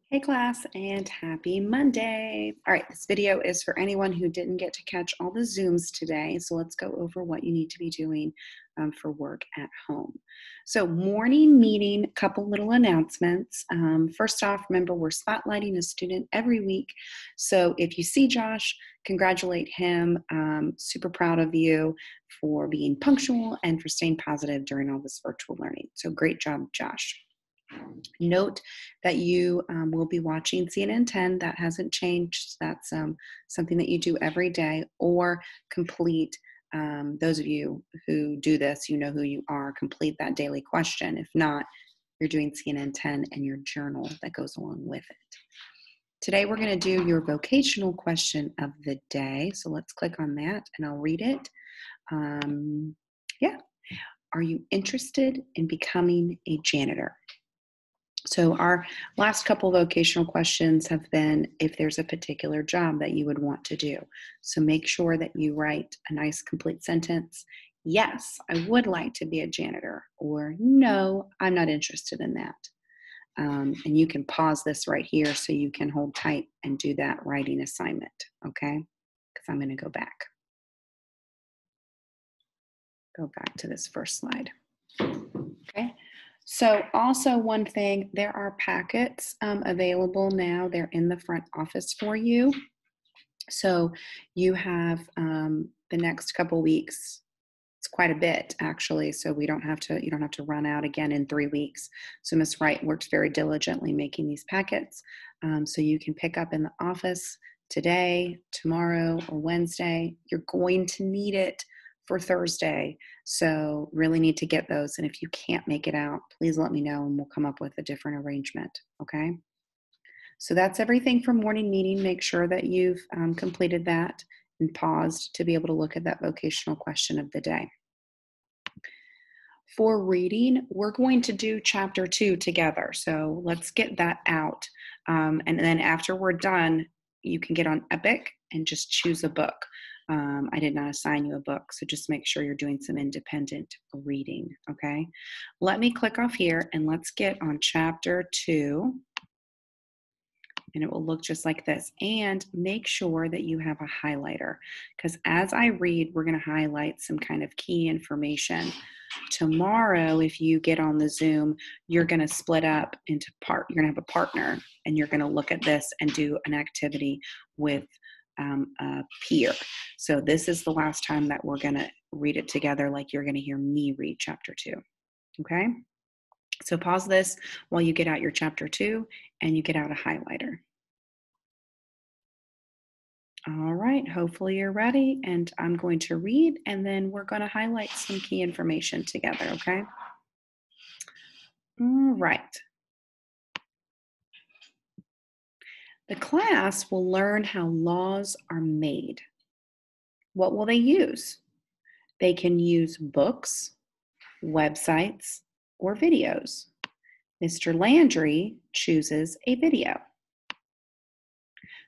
Hey class, and happy Monday. All right, this video is for anyone who didn't get to catch all the Zooms today. So let's go over what you need to be doing for work at home. So morning meeting, couple little announcements. First off, remember we're spotlighting a student every week. So if you see Josh, congratulate him. Super proud of you for being punctual and for staying positive during all this virtual learning. So great job, Josh. Note that you will be watching CNN 10. That hasn't changed. That's something that you do every day, or complete. Those of you who do this, you know who you are. Complete that daily question. If not, you're doing CNN 10 and your journal that goes along with it. Today, we're going to do your vocational question of the day. So let's click on that and I'll read it. Yeah. Are you interested in becoming a janitor? So our last couple vocational questions have been if there's a particular job that you would want to do. So make sure that you write a nice complete sentence. Yes, I would like to be a janitor, or no, I'm not interested in that. And you can pause this right here so you can hold tight and do that writing assignment, okay? Because I'm going to go back. Go back to this first slide. Okay. So also one thing, there are packets available now. They're in the front office for you. So you have the next couple weeks. It's quite a bit actually. So you don't have to run out again in 3 weeks. So Miss Wright works very diligently making these packets. So you can pick up in the office today, tomorrow, or Wednesday. You're going to need it for Thursday. So really need to get those. And if you can't make it out, please let me know and we'll come up with a different arrangement. Okay. So that's everything for morning meeting. Make sure that you've completed that and paused to be able to look at that vocational question of the day. For reading, we're going to do chapter 2 together. So let's get that out. And then after we're done, you can get on Epic and just choose a book. I did not assign you a book, so just make sure you're doing some independent reading, okay? Let me click off here and let's get on chapter 2. And it will look just like this. And make sure that you have a highlighter, because as I read, we're going to highlight some kind of key information. Tomorrow, if you get on the Zoom, you're going to split up into you're going to have a partner and you're going to look at this and do an activity with a peer. So this is the last time that we're going to read it together, like you're going to hear me read chapter 2. Okay? So pause this while you get out your chapter 2 and you get out a highlighter. All right, hopefully you're ready, and I'm going to read and then we're going to highlight some key information together, okay? All right. The class will learn how laws are made. What will they use? They can use books, websites, or videos. Mr. Landry chooses a video.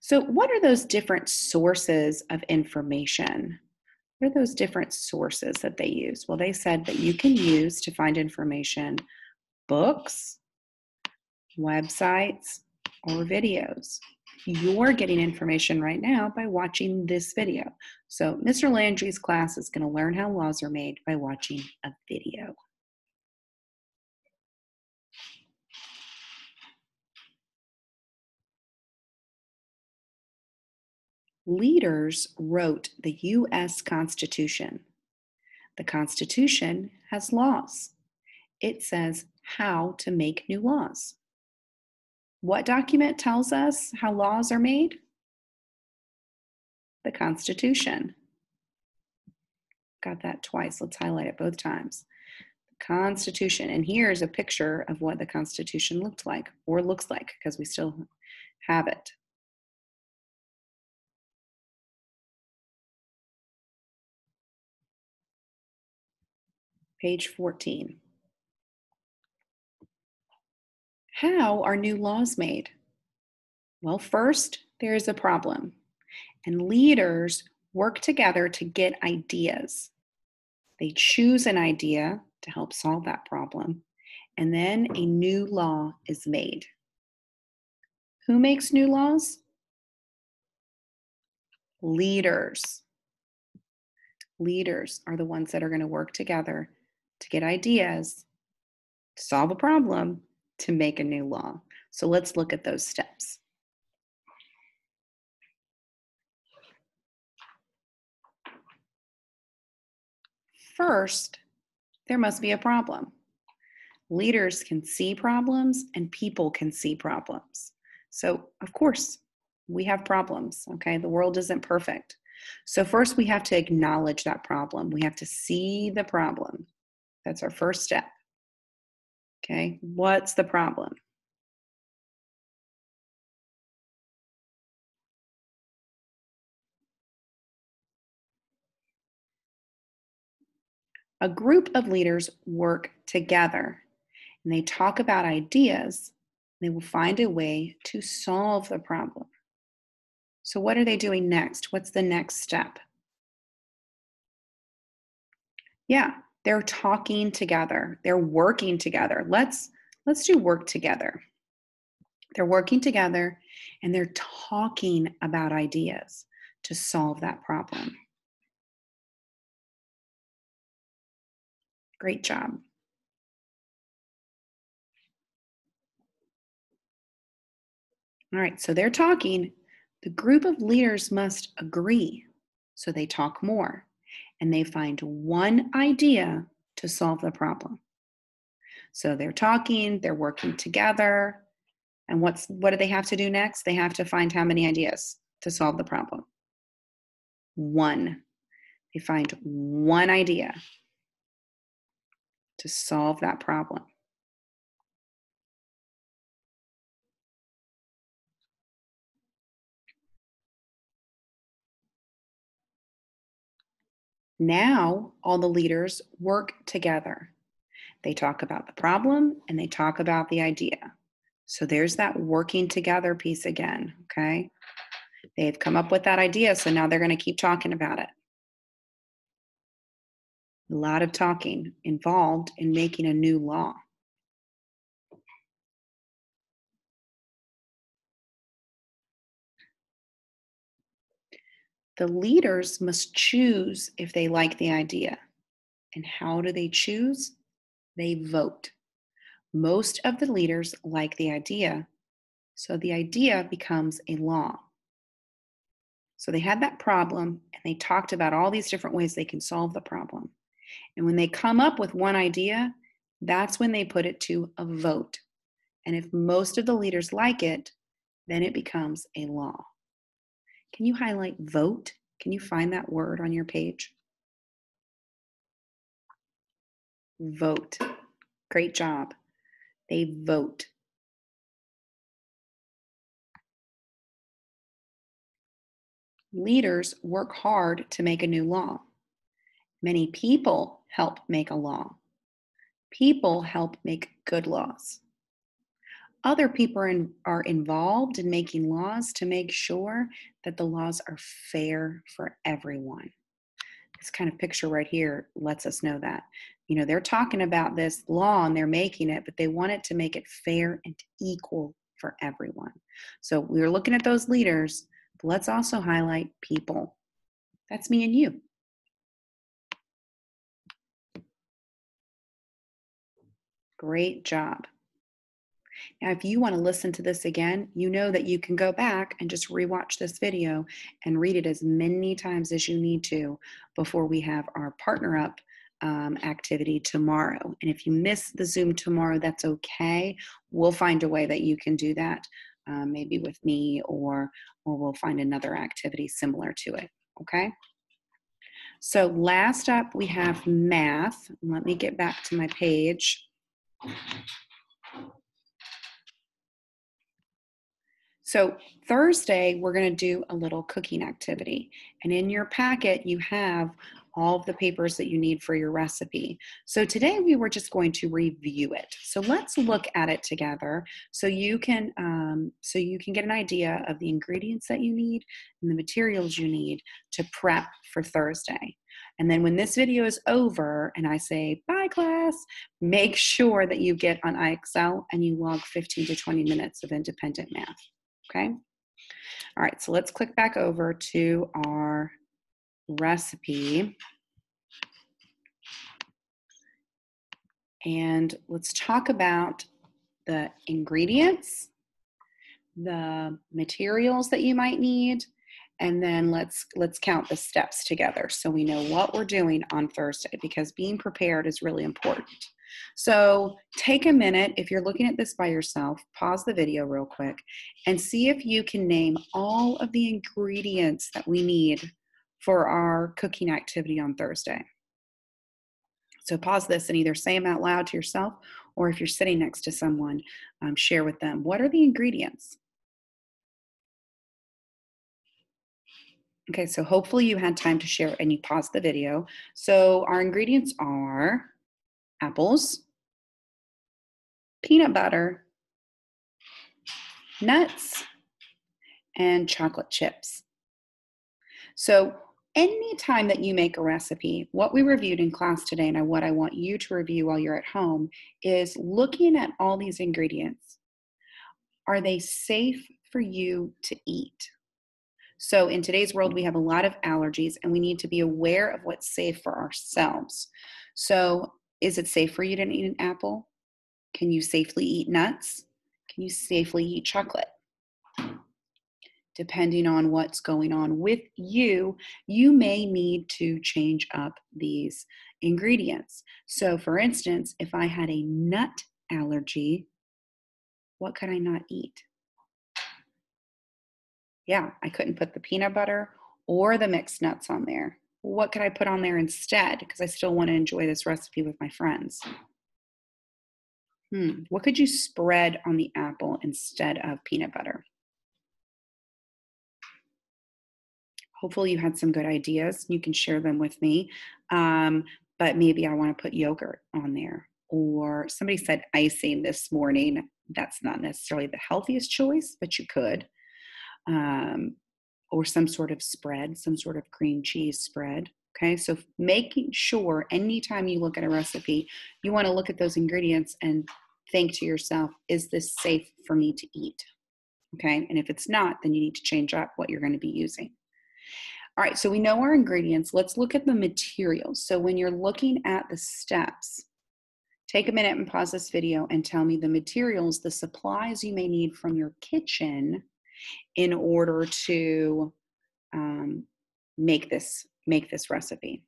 So what are those different sources of information? What are those different sources that they use? Well, they said that you can use to find information books, websites, or videos. You're getting information right now by watching this video. So Mr. Landry's class is going to learn how laws are made by watching a video. Leaders wrote the U.S. Constitution. The Constitution has laws. It says how to make new laws. What document tells us how laws are made? The Constitution. Got that twice. Let's highlight it both times. The Constitution. And here's a picture of what the Constitution looked like, or looks like, because we still have it. Page 14. How are new laws made? Well, first, there is a problem, and leaders work together to get ideas. They choose an idea to help solve that problem, and then a new law is made. Who makes new laws? Leaders. Leaders are the ones that are going to work together to get ideas, to solve a problem, to make a new law. So let's look at those steps. First, there must be a problem. Leaders can see problems and people can see problems. So, of course, we have problems, okay? The world isn't perfect. So, first, we have to acknowledge that problem. We have to see the problem. That's our first step, okay? What's the problem? A group of leaders work together and they talk about ideas. They will find a way to solve the problem. So, what are they doing next? What's the next step? Yeah, they're talking together. They're working together. Let's do work together. They're working together and they're talking about ideas to solve that problem. Great job. All right, so they're talking. The group of leaders must agree. So they talk more and they find one idea to solve the problem. So they're talking, they're working together. And what do they have to do next? They have to find how many ideas to solve the problem? One. They find one idea to solve that problem. Now, all the leaders work together. They talk about the problem and they talk about the idea. So there's that working together piece again, okay? They've come up with that idea, so now they're going to keep talking about it. A lot of talking involved in making a new law. The leaders must choose if they like the idea. And how do they choose? They vote. Most of the leaders like the idea, so the idea becomes a law. So they had that problem and they talked about all these different ways they can solve the problem. And when they come up with one idea, that's when they put it to a vote. And if most of the leaders like it, then it becomes a law. Can you highlight vote? Can you find that word on your page? Vote. Great job. They vote. Leaders work hard to make a new law. Many people help make a law. People help make good laws. Other people are involved in making laws to make sure that the laws are fair for everyone. This kind of picture right here lets us know that. You know, they're talking about this law and they're making it, but they want it to make it fair and equal for everyone. So we're looking at those leaders, but let's also highlight people. That's me and you. Great job. Now, if you want to listen to this again, you know that you can go back and just rewatch this video and read it as many times as you need to before we have our partner up activity tomorrow. And if you miss the Zoom tomorrow, that's okay. We'll find a way that you can do that, maybe with me, or we'll find another activity similar to it. Okay. So last up, we have math. Let me get back to my page. So Thursday, we're going to do a little cooking activity. And in your packet, you have all of the papers that you need for your recipe. So today we were just going to review it. So let's look at it together so you can get an idea of the ingredients that you need and the materials you need to prep for Thursday. And then when this video is over and I say, bye class, make sure that you get on IXL and you log 15 to 20 minutes of independent math. okay? All right, so let's click back over to our recipe. And let's talk about the ingredients, the materials that you might need, and then let's count the steps together so we know what we're doing on Thursday, because being prepared is really important. So take a minute, if you're looking at this by yourself, pause the video real quick and see if you can name all of the ingredients that we need for our cooking activity on Thursday. So pause this and either say them out loud to yourself, or if you're sitting next to someone, share with them. What are the ingredients? Okay, so hopefully you had time to share and you paused the video. So our ingredients are apples, peanut butter, nuts, and chocolate chips. So anytime that you make a recipe, what we reviewed in class today and what I want you to review while you're at home is looking at all these ingredients. Are they safe for you to eat? So in today's world, we have a lot of allergies and we need to be aware of what's safe for ourselves. So is it safe for you to eat an apple? Can you safely eat nuts? Can you safely eat chocolate? Depending on what's going on with you, you may need to change up these ingredients. So for instance, if I had a nut allergy, what could I not eat? Yeah, I couldn't put the peanut butter or the mixed nuts on there. What could I put on there instead? Because I still want to enjoy this recipe with my friends. What could you spread on the apple instead of peanut butter? Hopefully you had some good ideas. You can share them with me. But maybe I want to put yogurt on there. Or somebody said icing this morning. That's not necessarily the healthiest choice, but you could. Or some sort of spread, some sort of cream cheese spread. Okay, so making sure anytime you look at a recipe, you want to look at those ingredients and think to yourself, is this safe for me to eat? Okay, and if it's not, then you need to change up what you're going to be using. All right, so we know our ingredients. Let's look at the materials. So when you're looking at the steps, take a minute and pause this video and tell me the materials, the supplies you may need from your kitchen in order to make this recipe.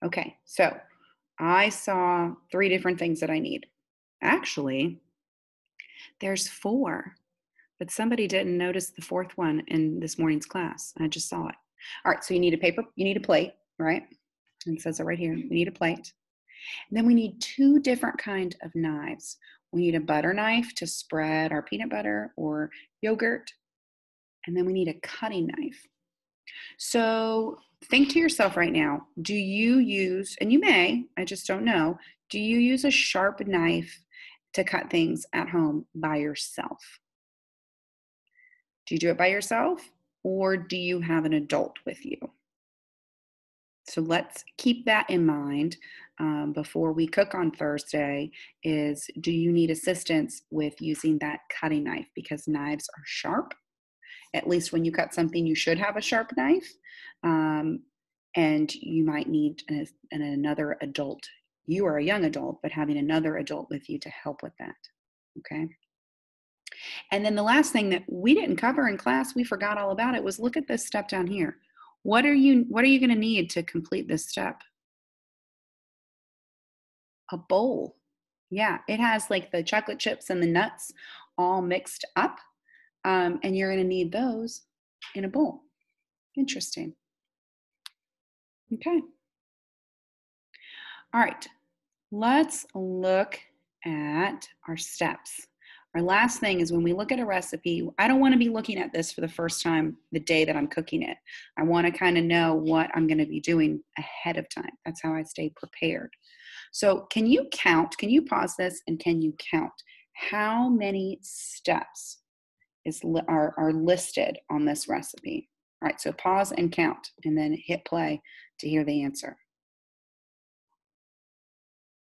Okay, so I saw 3 different things that I need. Actually, there's 4, but somebody didn't notice the 4th one in this morning's class. I just saw it. All right, so you need a plate, right? And it says it right here. We need a plate. And then we need 2 different kind of knives. We need a butter knife to spread our peanut butter or yogurt, and then we need a cutting knife. So think to yourself right now, do you use, and you may, I just don't know, do you use a sharp knife to cut things at home by yourself? Do you do it by yourself, or do you have an adult with you? So let's keep that in mind before we cook on Thursday. Is, do you need assistance with using that cutting knife? Because knives are sharp. At least when you cut something, you should have a sharp knife. And you might need another adult. You are a young adult, but having another adult with you to help with that. Okay. And then the last thing that we didn't cover in class, we forgot all about it, was look at this step down here. What are you going to need to complete this step? A bowl. Yeah, it has like the chocolate chips and the nuts all mixed up. And you're going to need those in a bowl. Interesting. Okay. All right. Let's look at our steps. Our last thing is, when we look at a recipe, I don't want to be looking at this for the first time the day that I'm cooking it. I want to kind of know what I'm going to be doing ahead of time. That's how I stay prepared. So can you pause this and can you count how many steps are listed on this recipe? All right, so pause and count and then hit play to hear the answer.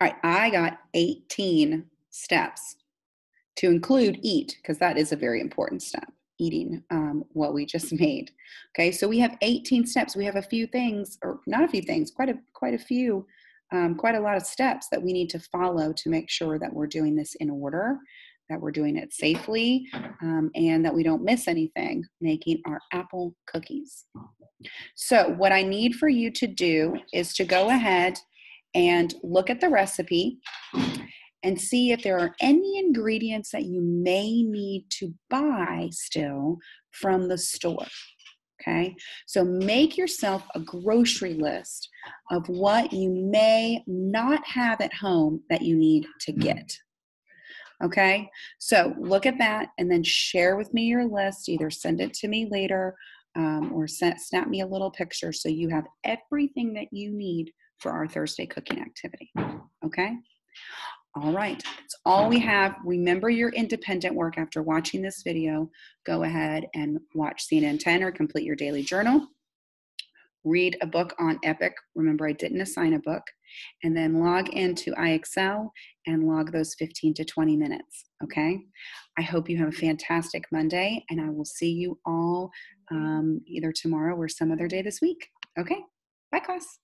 All right, I got 18 steps. to include eat, because that is a very important step, eating what we just made. Okay, so we have 18 steps. We have a few things, or not a few things, quite a few, quite a lot of steps that we need to follow to make sure that we're doing this in order, that we're doing it safely, and that we don't miss anything making our apple cookies. So what I need for you to do is to go ahead and look at the recipe and see if there are any ingredients that you may need to buy still from the store. Okay, so make yourself a grocery list of what you may not have at home that you need to get. Okay, so look at that and then share with me your list. Either send it to me later or snap me a little picture so you have everything that you need for our Thursday cooking activity. Okay. All right, that's all we have. Remember your independent work after watching this video. Go ahead and watch CNN 10 or complete your daily journal. Read a book on Epic. Remember, I didn't assign a book. And then log into iExcel and log those 15 to 20 minutes, okay? I hope you have a fantastic Monday, and I will see you all either tomorrow or some other day this week. Okay, bye, class.